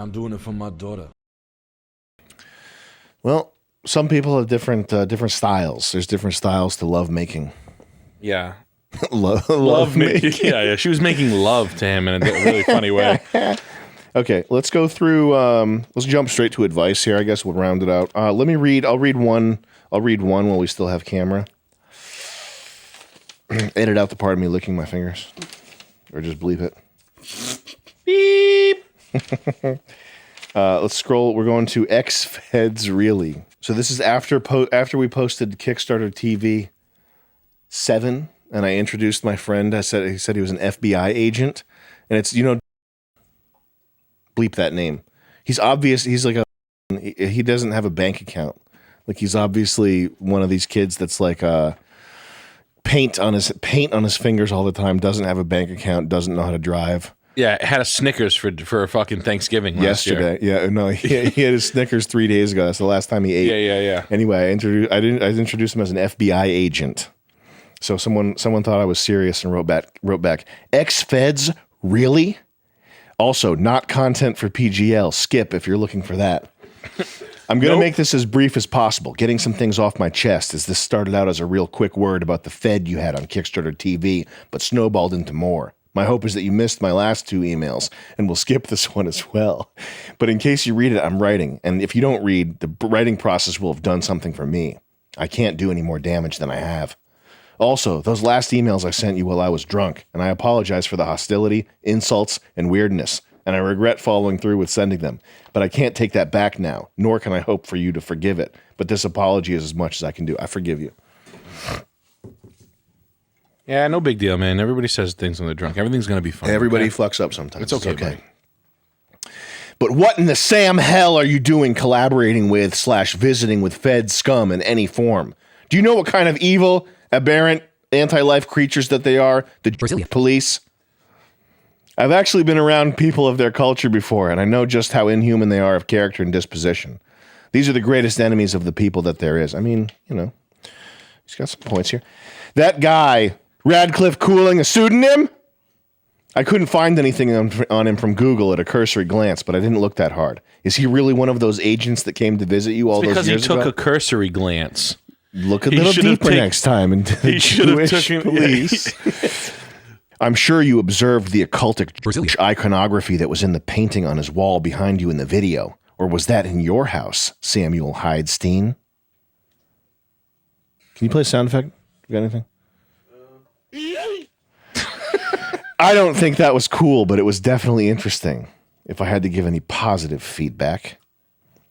I'm doing it for my daughter. Well, some people have different styles. There's different styles to love making. Yeah. love making. Yeah. She was making love to him in a really funny way. Okay, let's go through. Let's jump straight to advice here. I guess we'll round it out. Let me read. I'll read one while we still have camera. Edit out the part of me licking my fingers, or just bleep it. Beep. Let's scroll. We're going to X-Feds Really. So this is after we posted Kickstarter TV 7, and I introduced my friend. He said he was an FBI agent, and it's bleep that name. He's obvious. He's like he doesn't have a bank account. Like he's obviously one of these kids that's like paint on his fingers all the time. Doesn't have a bank account. Doesn't know how to drive. Yeah, it had a Snickers for fucking Thanksgiving yesterday. Year. Yeah, no, he had his Snickers 3 days ago. That's the last time he ate. Yeah. Anyway, I introduced him as an FBI agent. So someone thought I was serious and wrote back. X-Feds Really? Also, not content for PGL. Skip if you're looking for that. I'm going to make this as brief as possible, getting some things off my chest, as this started out as a real quick word about the Fed you had on Kickstarter TV, but snowballed into more. My hope is that you missed my last 2 emails, and we'll skip this one as well. But in case you read it, I'm writing, and if you don't read, the writing process will have done something for me. I can't do any more damage than I have. Also, those last emails I sent you while I was drunk, and I apologize for the hostility, insults, and weirdness, and I regret following through with sending them. But I can't take that back now, nor can I hope for you to forgive it. But this apology is as much as I can do. I forgive you. Yeah, no big deal, man. Everybody says things when they're drunk. Everything's going to be fine. Everybody fucks up sometimes. It's okay. But what in the Sam hell are you doing collaborating with / visiting with Fed scum in any form? Do you know what kind of evil, aberrant, anti-life creatures that they are? The police? I've actually been around people of their culture before, and I know just how inhuman they are of character and disposition. These are the greatest enemies of the people that there is. I mean, he's got some points here. That guy, Radcliffe Cooling, a pseudonym? I couldn't find anything on him from Google at a cursory glance, but I didn't look that hard. Is he really one of those agents that came to visit you all those years ago? Because he took a cursory glance. Look a little deeper next time into the Jewish police. I'm sure you observed the occultic iconography that was in the painting on his wall behind you in the video. Or was that in your house, Samuel Hydestein? Can you play a sound effect? You got anything? I don't think that was cool, but it was definitely interesting. If I had to give any positive feedback,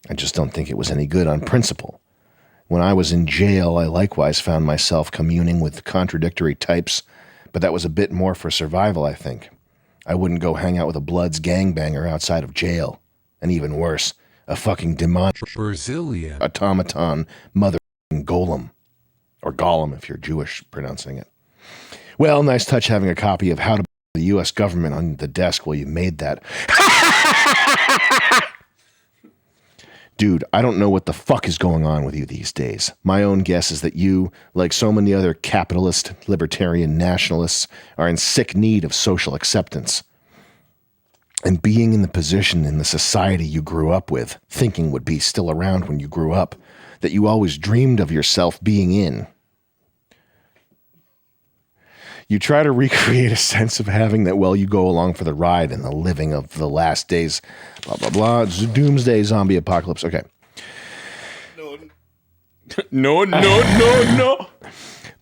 I just don't think it was any good on principle. When I was in jail, I likewise found myself communing with contradictory types, but that was a bit more for survival, I think. I wouldn't go hang out with a Bloods gangbanger outside of jail. And even worse, a fucking demonic Brazilian automaton mother golem. Or golem if you're Jewish pronouncing it. Well, nice touch having a copy of How to the U.S. Government on the desk while you made that. Dude, I don't know what the fuck is going on with you these days. My own guess is that you, like so many other capitalist, libertarian nationalists, are in sick need of social acceptance. And being in the position in the society you grew up with, thinking would be still around when you grew up, that you always dreamed of yourself being in. You try to recreate a sense of having that while you go along for the ride and the living of the last days, blah, blah, blah. It's a doomsday zombie apocalypse. Okay. No.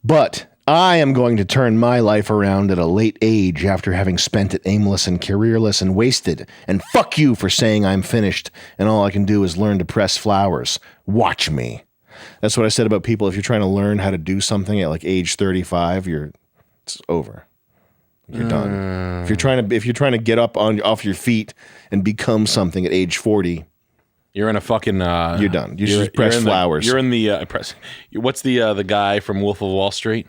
But I am going to turn my life around at a late age after having spent it aimless and careerless and wasted. And fuck you for saying I'm finished and all I can do is learn to press flowers. Watch me. That's what I said about people. If you're trying to learn how to do something at like age 35, it's over. You're done. If you're trying to get up off your feet and become something at age 40, you're in a fucking. You're done. You just press flowers. You're in the press. What's the guy from Wolf of Wall Street?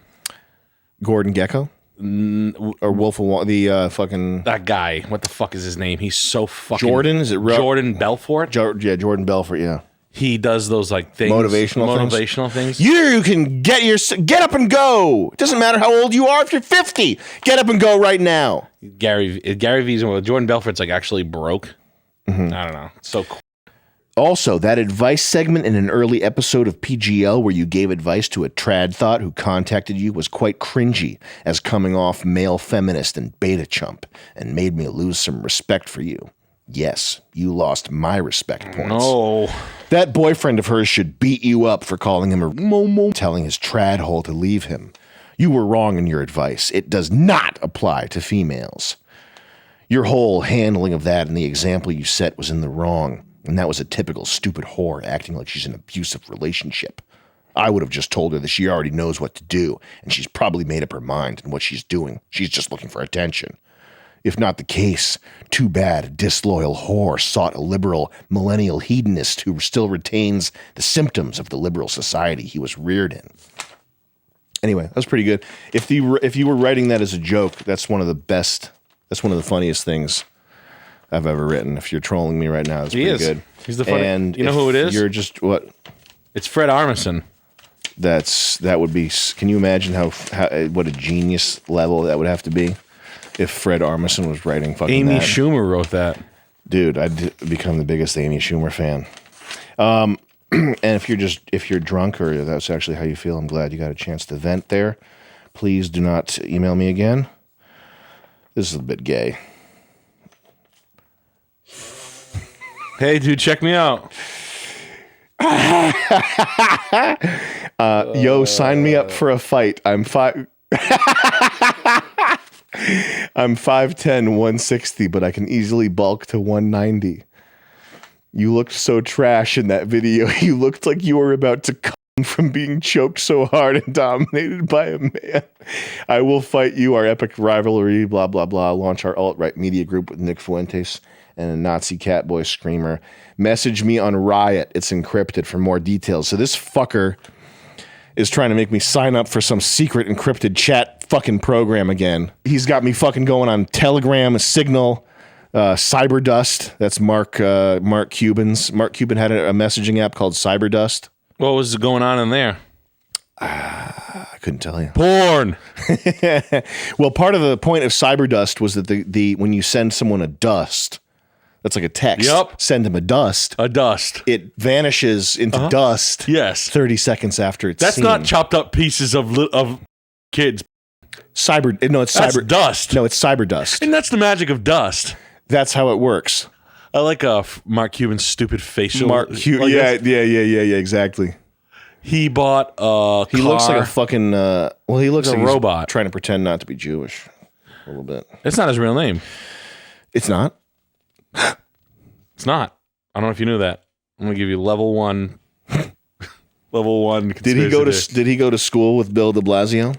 Gordon Gekko? Or Wolf of Wall? The fucking that guy. What the fuck is his name? He's so fucking. Jordan? Is it Jordan Belfort? Yeah, Jordan Belfort. Yeah. He does those like things, motivational things. You can get up and go. It doesn't matter how old you are. If you're 50, get up and go right now. Gary V's Jordan Belfort's like actually broke. I don't know. It's so cool. Also, that advice segment in an early episode of PGL where you gave advice to a trad thought who contacted you was quite cringy as coming off male feminist and beta chump and made me lose some respect for you. Yes, you lost my respect points. No. That boyfriend of hers should beat you up for calling him a momo, telling his trad hole to leave him. You were wrong in your advice. It does not apply to females. Your whole handling of that and the example you set was in the wrong. And that was a typical stupid whore acting like she's in an abusive relationship. I would have just told her that she already knows what to do, and she's probably made up her mind and what she's doing. She's just looking for attention. If not the case, too bad a disloyal whore sought a liberal millennial hedonist who still retains the symptoms of the liberal society he was reared in. Anyway, that was pretty good. If you were writing that as a joke, that's one of the best, that's one of the funniest things I've ever written. If you're trolling me right now, it's pretty good. He's the funny. And you know who it is? You're just what? It's Fred Armisen. That would be. Can you imagine how what a genius level that would have to be if Fred Armisen was writing fucking Amy that? Schumer wrote that. Dude, I'd become the biggest Amy Schumer fan. And if you're drunk or that's actually how you feel, I'm glad you got a chance to vent there. Please do not email me again. This is a bit gay. Hey, dude, check me out. Yo, sign me up for a fight. I'm 5'10", 160, but I can easily bulk to 190. You looked so trash in that video. You looked like you were about to come from being choked so hard and dominated by a man. I will fight you, our epic rivalry, blah, blah, blah. Launch our alt-right media group with Nick Fuentes and a Nazi catboy screamer. Message me on Riot. It's encrypted for more details. So this fucker is trying to make me sign up for some secret encrypted chat fucking program again. He's got me fucking going on Telegram, Signal, Cyberdust. That's Mark Cuban's. Mark Cuban had a messaging app called Cyberdust. What was going on in there? I couldn't tell you. Porn. Well, part of the point of Cyberdust was that the when you send someone a dust, that's like a text. Yep. Send them a dust. A dust. It vanishes into dust. Yes. 30 seconds after it's That's seen. not chopped up pieces of kids. It's cyber dust. No, it's Cyberdust. And that's the magic of dust. That's how it works. I like Mark Cuban's stupid facial. Yeah, exactly. He bought a He car. looks like a fucking he looks He's like a robot trying to pretend not to be Jewish a little bit. It's not his real name. It's not. It's not. I don't know if you knew that. I'm gonna give you level 1. Level 1. Did he go to school with Bill de Blasio?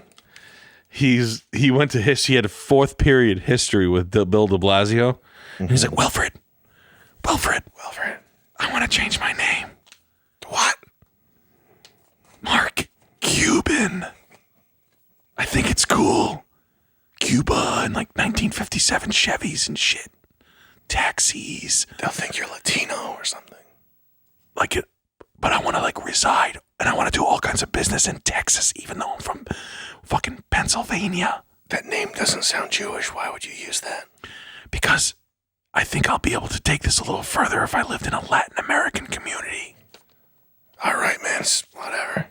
He went to he had a 4th period history with Bill de Blasio. And he's like, Wilfred, I want to change my name. What? Mark Cuban. I think it's cool. Cuba and like 1957 Chevys and shit. Taxis. They'll think you're Latino or something. Like it, but I want to like reside and I want to do all kinds of business in Texas, even though I'm from fucking Pennsylvania. That name doesn't sound Jewish. Why would you use that? Because I think I'll be able to take this a little further if I lived in a Latin American community. All right, man. Whatever.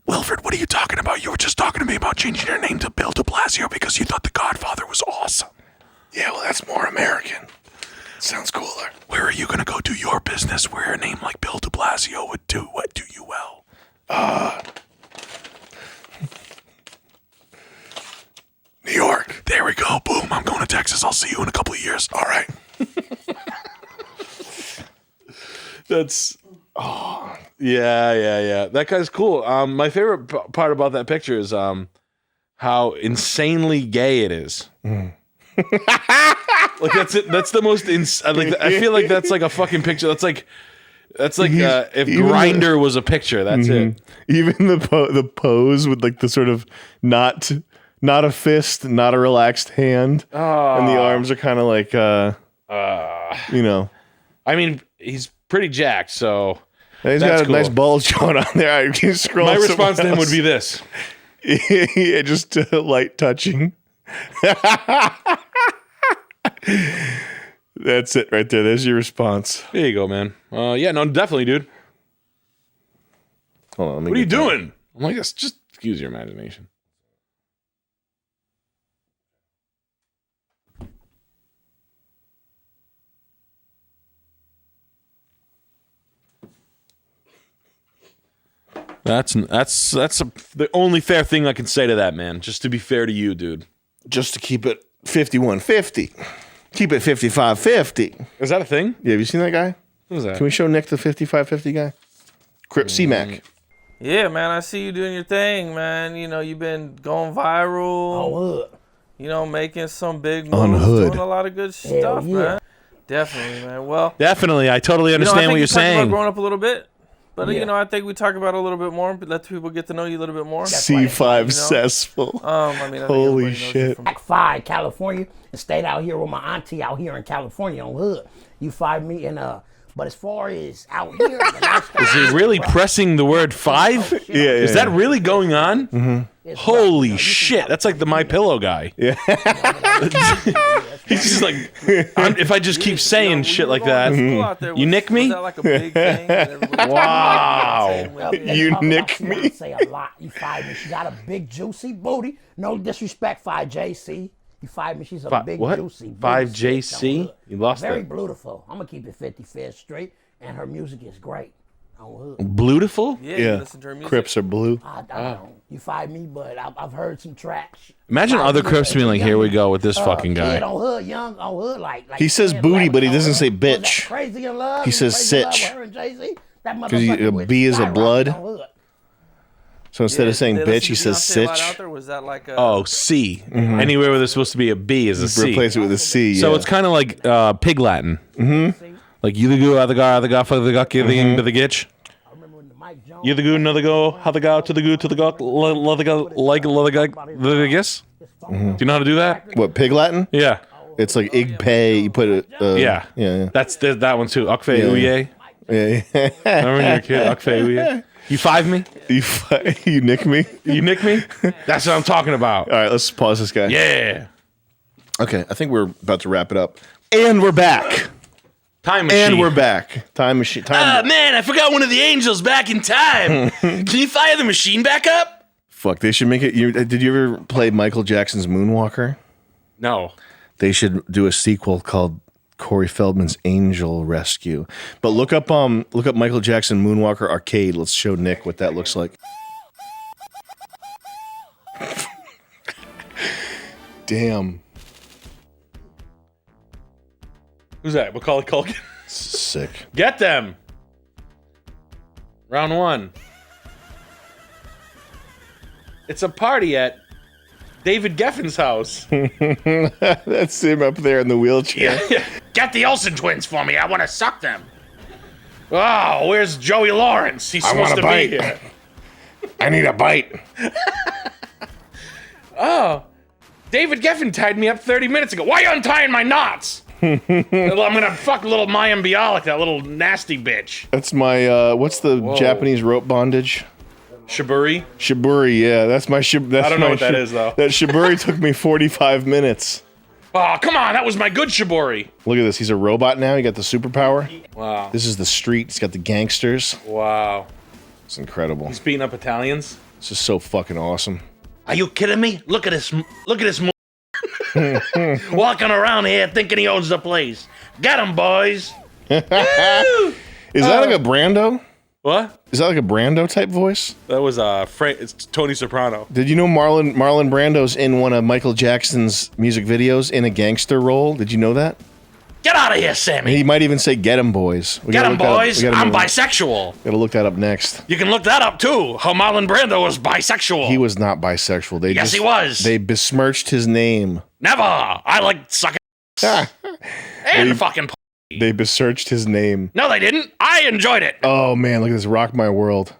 Wilfred, what are you talking about? You were just talking to me about changing your name to Bill de Blasio because you thought The Godfather was awesome. Yeah, well, that's more American. Sounds cooler. Where are you going to go do your business where a name like Bill de Blasio would do you well? New York. There we go. Boom. I'm going to Texas. I'll see you in a couple of years. All right. That's... Oh, yeah. That guy's cool. My favorite part about that picture is how insanely gay it is. Like that's it. That's the most. I feel like that's like a fucking picture. That's like if Grindr was a picture. That's it. Even the pose with like the sort of not a fist, not a relaxed hand, and the arms are kind of like you know. I mean, he's pretty jacked, so he's got a nice bulge going on there. I can scroll. My response to him would be this: yeah, just light touching. That's it right there. There's your response. There you go, man. Yeah, no, definitely, dude. Hold on, let me What are you get that. doing? I'm like, just excuse your imagination. That's the only fair thing I can say to that, man. Just to be fair to you, dude. Just to keep it 51-50. Keep it 55-50. Is that a thing? Yeah, have you seen that guy? What is that? Can we show Nick the 55-50 guy? Crip Mac. Yeah, man, I see you doing your thing, man. You know, you've been going viral. Hood. You know, making some big On moves, Hood. doing a lot of good stuff, yeah. man. Definitely, man. Well, Definitely, I totally you know, I understand think what you you're talked about saying. growing up a little bit, but Yeah. you know, I think we talk about it a little bit more, but let people get to know you a little bit more. C5 cessful. I mean, I think Holy everybody knows you shit. from- Back 5, California, and stayed out here with my auntie out here in California on Hood. You find me in but as far as out here, the lifestyle Is he really pressing the word 5? Yeah, Is that really going on? Mm-hmm. is Holy shit! That's like the My Pillow guy. Yeah. He's just like, if I just keep saying shit like that. You nick me? Was that like a big thing? that everybody- Wow. You nick me? Say a lot. You find me. She got a big juicy booty. No disrespect, 5JC. You find me? She's a big what? juicy. booty 5JC? bitch on Hood. You lost Very it. beautiful. I'm gonna keep it 55th straight, and her music is great on Hood. Beautiful? Yeah, you listen to her music. Crips are blue. I don't. You find me, but I've heard some tracks. Imagine other Crips being like, here we go with this fucking Kid guy. on Hood, young on Hood, like He says 10, booty, 11 but he on doesn't Hood. say What was that, bitch. Crazy in love. He says Crazy in Love sitch. with her and Jay-Z? That 'Cause he- motherfucker a was B is a skyrocketing blood. on Hood. So instead of saying They bitch, listen he to says Beyonce a lot sitch. out there? Was that like a, Oh, C. Anywhere where there's supposed to be a B is a C. Replace it with a C. So yeah. it's kind of like Pig Latin. Mm-hmm. Like you the goo, other guy, for the guck, you the into the gitch. I remember when the Mike Jones. You the goo, another go, how the go, to the goo, to the guck, leather go, like leather guy, the guess. Do you know how to do that? What, Pig Latin? Yeah. It's like ig pay. You put it. Yeah. Yeah. That's that one too. Ukfe Yeah. uye. Yeah. Remember when you were a kid? Ukfe uye. You 5 me? You nick me? You nick me? That's what I'm talking about. All right, let's pause this guy. Yeah. Okay, I think we're about to wrap it up. And we're back. Time machine. And we're back. Time machine. Time. Man, I forgot one of the angels back in time. Can you fire the machine back up? Fuck, they should make it. Did you ever play Michael Jackson's Moonwalker? No. They should do a sequel called Corey Feldman's Angel Rescue. But look up Michael Jackson Moonwalker Arcade. Let's show Nick what that looks like. Damn. Who's that? Macaulay Culkin. Sick. Get them. Round 1. It's a party at David Geffen's house. That's him up there in the wheelchair. Get the Olsen twins for me. I want to suck them. Oh, where's Joey Lawrence? He's supposed want a to bite. be here. I need a bite. David Geffen tied me up 30 minutes ago. Why are you untying my knots? I'm gonna fuck little Mayim Bialik, that little nasty bitch. That's my, what's the Japanese rope bondage? Shiburi? Shiburi, yeah. That's my shiburi. I don't know what that is, though. That shiburi took me 45 minutes. Oh, come on, that was my good Shiburi. Look at this. He's a robot now. He got the superpower. Wow. This is the street. He's got the gangsters. Wow. It's incredible. He's beating up Italians. This is so fucking awesome. Are you kidding me? Look at this. Look at this. Walking around here thinking he owns the place. Get him, boys. Is that like a Brando? What? Is that like a Brando type voice? That was it's Tony Soprano. Did you know Marlon Brando's in one of Michael Jackson's music videos in a gangster role? Did you know that? Get out of here, Sammy. He might even say "Get him, boys." We Get gotta him, look that up. boys. We gotta I'm move- bisexual. Gotta look that up next. You can look that up too. How Marlon Brando was bisexual. He was not bisexual. They Yes, just, he was. They besmirched his name. Never. I like sucking and fucking. They besmirched his name. No, they didn't. I enjoyed it. Oh man, look at this! Rock My World.